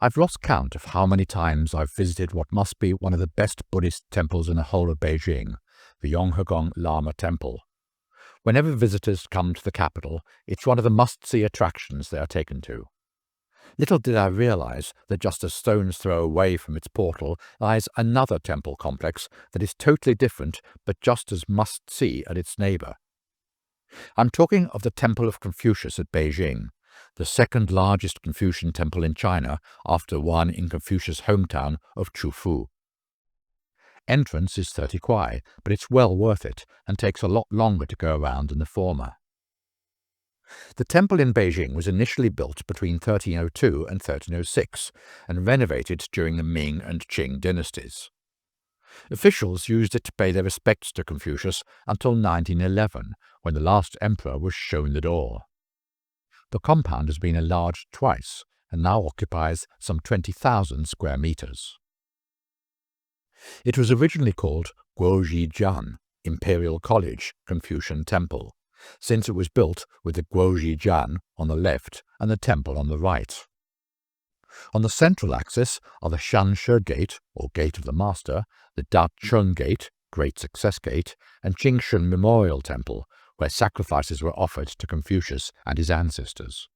I've lost count of how many times I've visited what must be one of the best Buddhist temples in the whole of Beijing, the Yonghegong Lama Temple. Whenever visitors come to the capital, it's one of the must-see attractions they are taken to. Little did I realize that just a stone's throw away from its portal lies another temple complex that is totally different but just as must-see as its neighbor. I'm talking of the Temple of Confucius at Beijing, the second largest Confucian temple in China after one in Confucius' hometown of Qufu. Entrance is 30 kuai, but it's well worth it and takes a lot longer to go around than the former. The temple in Beijing was initially built between 1302 and 1306 and renovated during the Ming and Qing dynasties. Officials used it to pay their respects to Confucius until 1911, when the last emperor was shown the door. The compound has been enlarged twice and now occupies some 20,000 square meters. It was originally called Guozhijian, Imperial College, Confucian Temple, since it was built with the Guozhijian on the left and the temple on the right. On the central axis are the Shanshe Gate, or Gate of the Master, the Dacheng Gate, Great Success Gate, and Jingshen Memorial Temple, where sacrifices were offered to Confucius and his ancestors.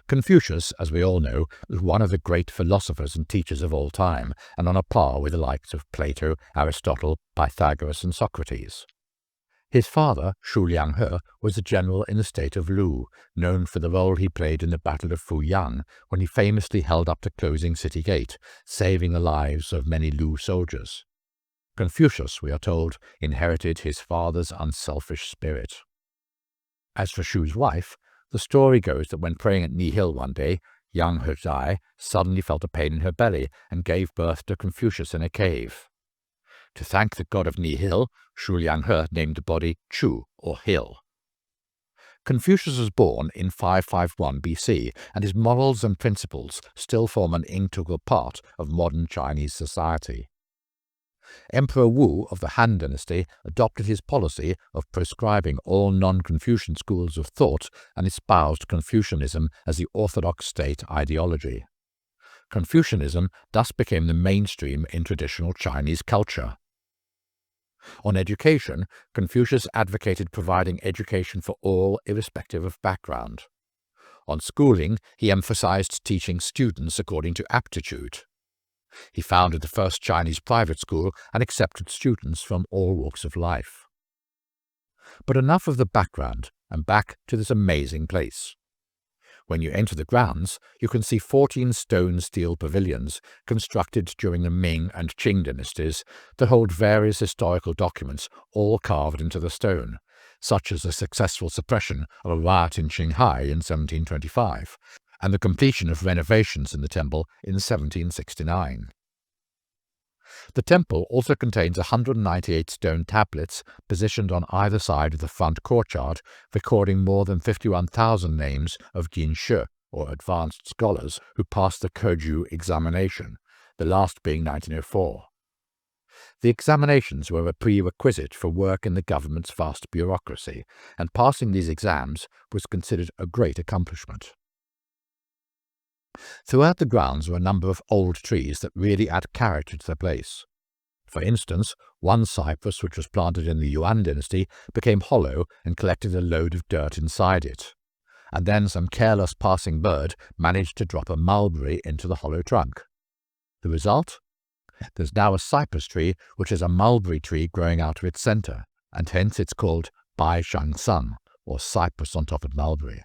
Confucius, as we all know, was one of the great philosophers and teachers of all time, and on a par with the likes of Plato, Aristotle, Pythagoras, and Socrates. His father, Shu Lianghe, was a general in the state of Lu, known for the role he played in the Battle of Fuyang, when he famously held up the closing city gate, saving the lives of many Lu soldiers. Confucius, we are told, inherited his father's unselfish spirit. As for Shu's wife, the story goes that when praying at Nihil one day, young Hezai suddenly felt a pain in her belly and gave birth to Confucius in a cave. To thank the god of Nihil, Shu Lianghe named the body Chu, or Hill. Confucius was born in 551 BC, and his morals and principles still form an integral part of modern Chinese society. Emperor Wu of the Han Dynasty adopted his policy of proscribing all non-Confucian schools of thought and espoused Confucianism as the orthodox state ideology. Confucianism thus became the mainstream in traditional Chinese culture. On education, Confucius advocated providing education for all irrespective of background. On schooling, he emphasized teaching students according to aptitude. He founded the first Chinese private school and accepted students from all walks of life. But enough of the background, and back to this amazing place. When you enter the grounds, you can see 14 stone steel pavilions constructed during the Ming and Qing dynasties that hold various historical documents all carved into the stone, such as the successful suppression of a riot in Shanghai in 1725 and the completion of renovations in the temple in 1769. The temple also contains 198 stone tablets positioned on either side of the front courtyard, recording more than 51,000 names of Jinshe, or advanced scholars, who passed the Keju examination, the last being 1904. The examinations were a prerequisite for work in the government's vast bureaucracy, and passing these exams was considered a great accomplishment. Throughout the grounds were a number of old trees that really add character to the place. For instance, one cypress which was planted in the Yuan dynasty became hollow and collected a load of dirt inside it. And then some careless passing bird managed to drop a mulberry into the hollow trunk. The result? There's now a cypress tree which has a mulberry tree growing out of its center, and hence it's called Bai Shang Sun, or cypress on top of mulberry.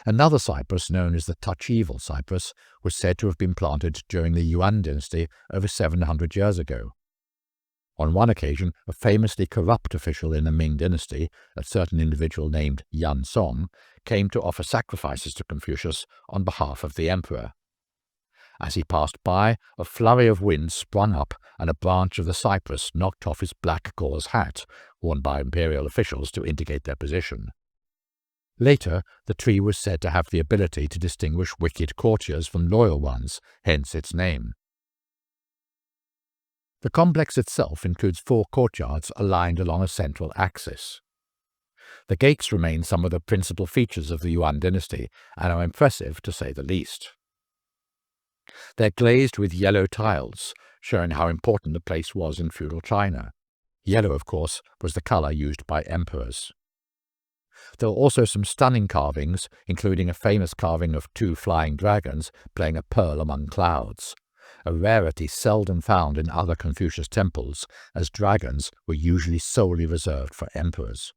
Another cypress, known as the Touch-Evil cypress, was said to have been planted during the Yuan dynasty over 700 years ago. On one occasion, a famously corrupt official in the Ming dynasty, a certain individual named Yan Song, came to offer sacrifices to Confucius on behalf of the emperor. As he passed by, a flurry of wind sprung up and a branch of the cypress knocked off his black gauze hat, worn by imperial officials to indicate their position. Later, the tree was said to have the ability to distinguish wicked courtiers from loyal ones, hence its name. The complex itself includes 4 courtyards aligned along a central axis. The gates remain some of the principal features of the Yuan dynasty and are impressive to say the least. They're glazed with yellow tiles, showing how important the place was in feudal China. Yellow, of course, was the color used by emperors. There are also some stunning carvings, including a famous carving of 2 flying dragons playing a pearl among clouds, a rarity seldom found in other Confucius temples, as dragons were usually solely reserved for emperors.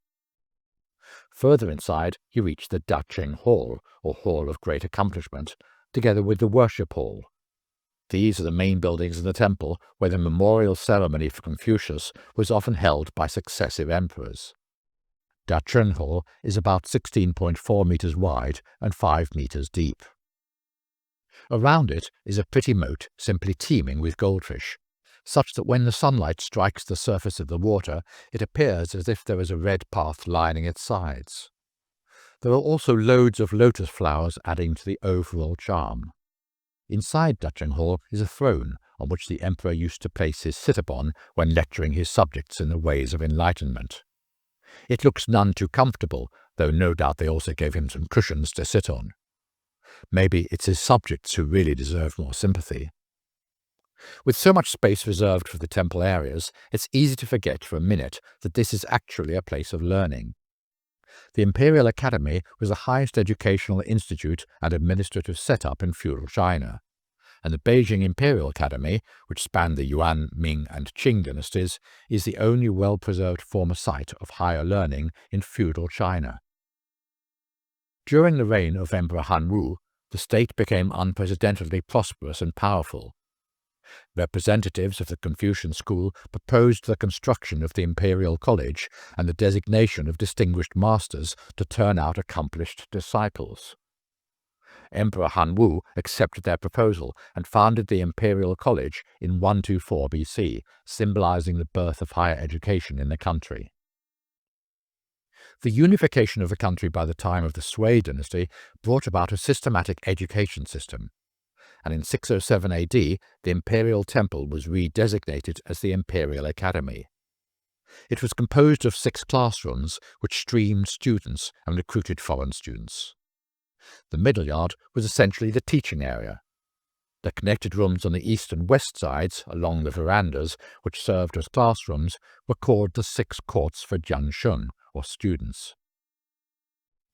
Further inside, you reach the Dacheng Hall, or Hall of Great Accomplishment, together with the Worship Hall. These are the main buildings in the temple where the memorial ceremony for Confucius was often held by successive emperors. Dacheng Hall is about 16.4 meters wide and 5 meters deep. Around it is a pretty moat simply teeming with goldfish, such that when the sunlight strikes the surface of the water, it appears as if there is a red path lining its sides. There are also loads of lotus flowers adding to the overall charm. Inside Dacheng Hall is a throne on which the emperor used to place his sit-upon when lecturing his subjects in the ways of enlightenment. It looks none too comfortable, though no doubt they also gave him some cushions to sit on. Maybe it's his subjects who really deserve more sympathy. With so much space reserved for the temple areas, it's easy to forget for a minute that this is actually a place of learning. The Imperial Academy was the highest educational institute and administrative setup in feudal China, and the Beijing Imperial Academy, which spanned the Yuan, Ming and Qing dynasties, is the only well-preserved former site of higher learning in feudal China. During the reign of Emperor Han Wu, the state became unprecedentedly prosperous and powerful. Representatives of the Confucian school proposed the construction of the Imperial College and the designation of distinguished masters to turn out accomplished disciples. Emperor Han Wu accepted their proposal and founded the Imperial College in 124 BC, symbolizing the birth of higher education in the country. The unification of the country by the time of the Sui dynasty brought about a systematic education system, and in 607 AD the Imperial Temple was redesignated as the Imperial Academy. It was composed of 6 classrooms which streamed students and recruited foreign students. The middle yard was essentially the teaching area. The connected rooms on the east and west sides, along the verandas, which served as classrooms, were called the 6 courts for jiangsheng, or students.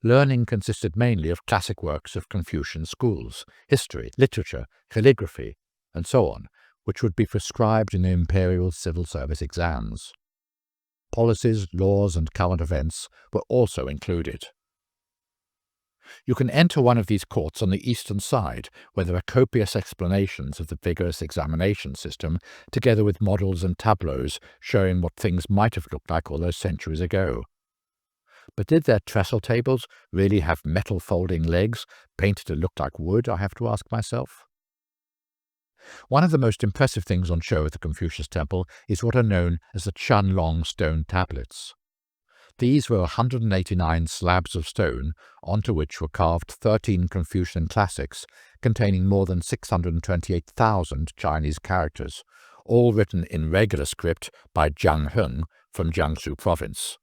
Learning consisted mainly of classic works of Confucian schools, history, literature, calligraphy, and so on, which would be prescribed in the imperial civil service exams. Policies, laws, and current events were also included. You can enter one of these courts on the eastern side, where there are copious explanations of the vigorous examination system, together with models and tableaus showing what things might have looked like all those centuries ago. But did their trestle tables really have metal folding legs, painted to look like wood, I have to ask myself? One of the most impressive things on show at the Confucius Temple is what are known as the Qianlong stone tablets. These were 189 slabs of stone onto which were carved 13 Confucian classics containing more than 628,000 Chinese characters, all written in regular script by Jiang Heng from Jiangsu province.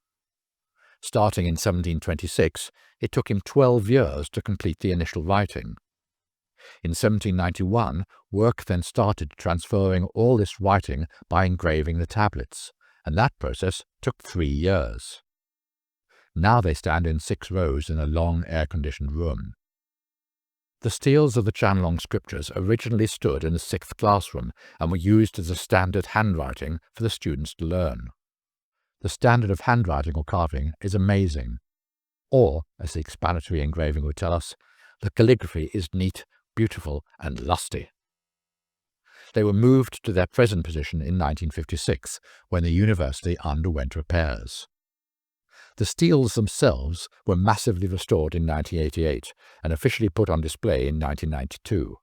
Starting in 1726, it took him 12 years to complete the initial writing. In 1791, work then started transferring all this writing by engraving the tablets, and that process took 3 years. Now they stand in 6 rows in a long air-conditioned room. The steels of the Qianlong scriptures originally stood in the 6th classroom and were used as a standard handwriting for the students to learn. The standard of handwriting or carving is amazing. Or, as the explanatory engraving would tell us, the calligraphy is neat, beautiful, and lusty. They were moved to their present position in 1956, when the university underwent repairs. The steels themselves were massively restored in 1988 and officially put on display in 1992.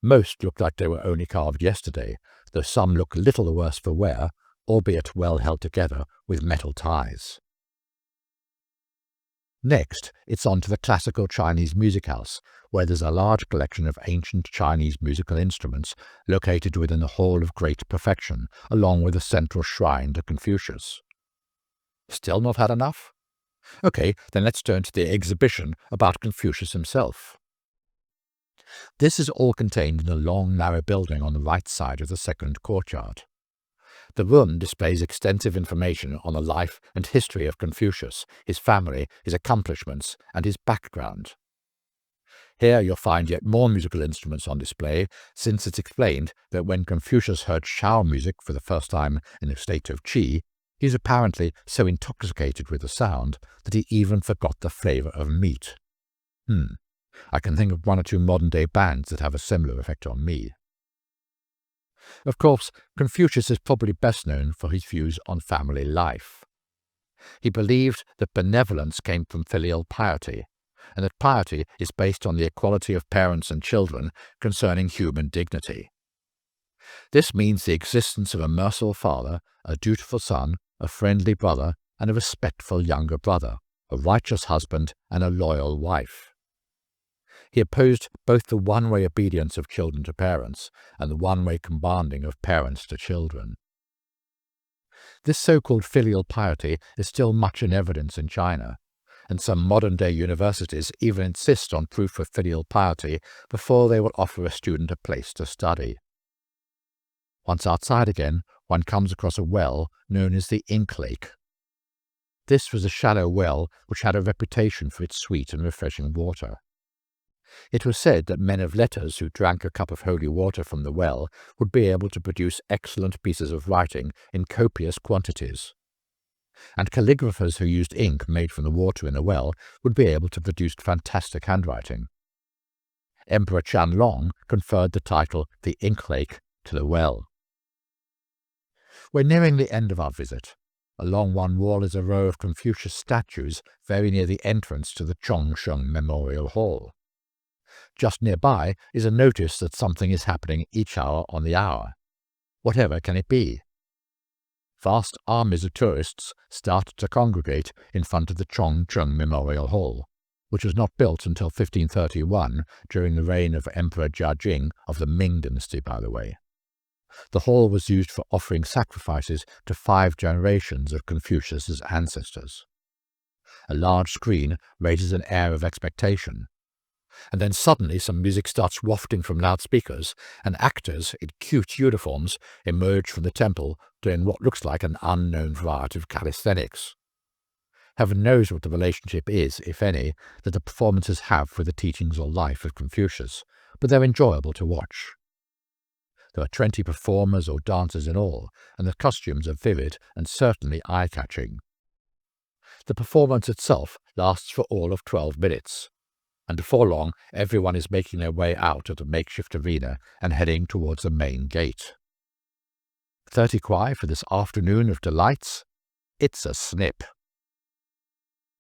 Most look like they were only carved yesterday, though some look little the worse for wear, albeit well held together with metal ties. Next, it's on to the classical Chinese music house, where there's a large collection of ancient Chinese musical instruments located within the Hall of Great Perfection, along with a central shrine to Confucius. Still not had enough? Okay, then let's turn to the exhibition about Confucius himself. This is all contained in a long, narrow building on the right side of the second courtyard. The room displays extensive information on the life and history of Confucius, his family, his accomplishments, and his background. Here you'll find yet more musical instruments on display, since it's explained that when Confucius heard Shao music for the first time in a state of qi, he was apparently so intoxicated with the sound that he even forgot the flavour of meat. I can think of one or two modern-day bands that have a similar effect on me. Of course, Confucius is probably best known for his views on family life. He believed that benevolence came from filial piety, and that piety is based on the equality of parents and children concerning human dignity. This means the existence of a merciful father, a dutiful son, a friendly brother, and a respectful younger brother, a righteous husband, and a loyal wife. He opposed both the one-way obedience of children to parents and the one-way commanding of parents to children. This so-called filial piety is still much in evidence in China, and some modern-day universities even insist on proof of filial piety before they will offer a student a place to study. Once outside again, one comes across a well known as the Ink Lake. This was a shallow well which had a reputation for its sweet and refreshing water. It was said that men of letters who drank a cup of holy water from the well would be able to produce excellent pieces of writing in copious quantities. And calligraphers who used ink made from the water in a well would be able to produce fantastic handwriting. Emperor Qianlong conferred the title the Ink Lake to the well. We're nearing the end of our visit. Along one wall is a row of Confucius statues very near the entrance to the Chongsheng Memorial Hall. Just nearby is a notice that something is happening each hour on the hour. Whatever can it be? Vast armies of tourists start to congregate in front of the Chongsheng Memorial Hall, which was not built until 1531 during the reign of Emperor Beijing of the Ming dynasty, by the way. The hall was used for offering sacrifices to 5 generations of Confucius's ancestors. A large screen raises an air of expectation. And then suddenly some music starts wafting from loudspeakers, and actors in cute uniforms emerge from the temple doing what looks like an unknown variety of calisthenics. Heaven knows what the relationship is, if any, that the performances have with the teachings or life of Confucius, but they're enjoyable to watch. There are 20 performers or dancers in all, and the costumes are vivid and certainly eye-catching. The performance itself lasts for all of 12 minutes. And before long, everyone is making their way out of the makeshift arena and heading towards the main gate. 30 kuai for this afternoon of delights? It's a snip.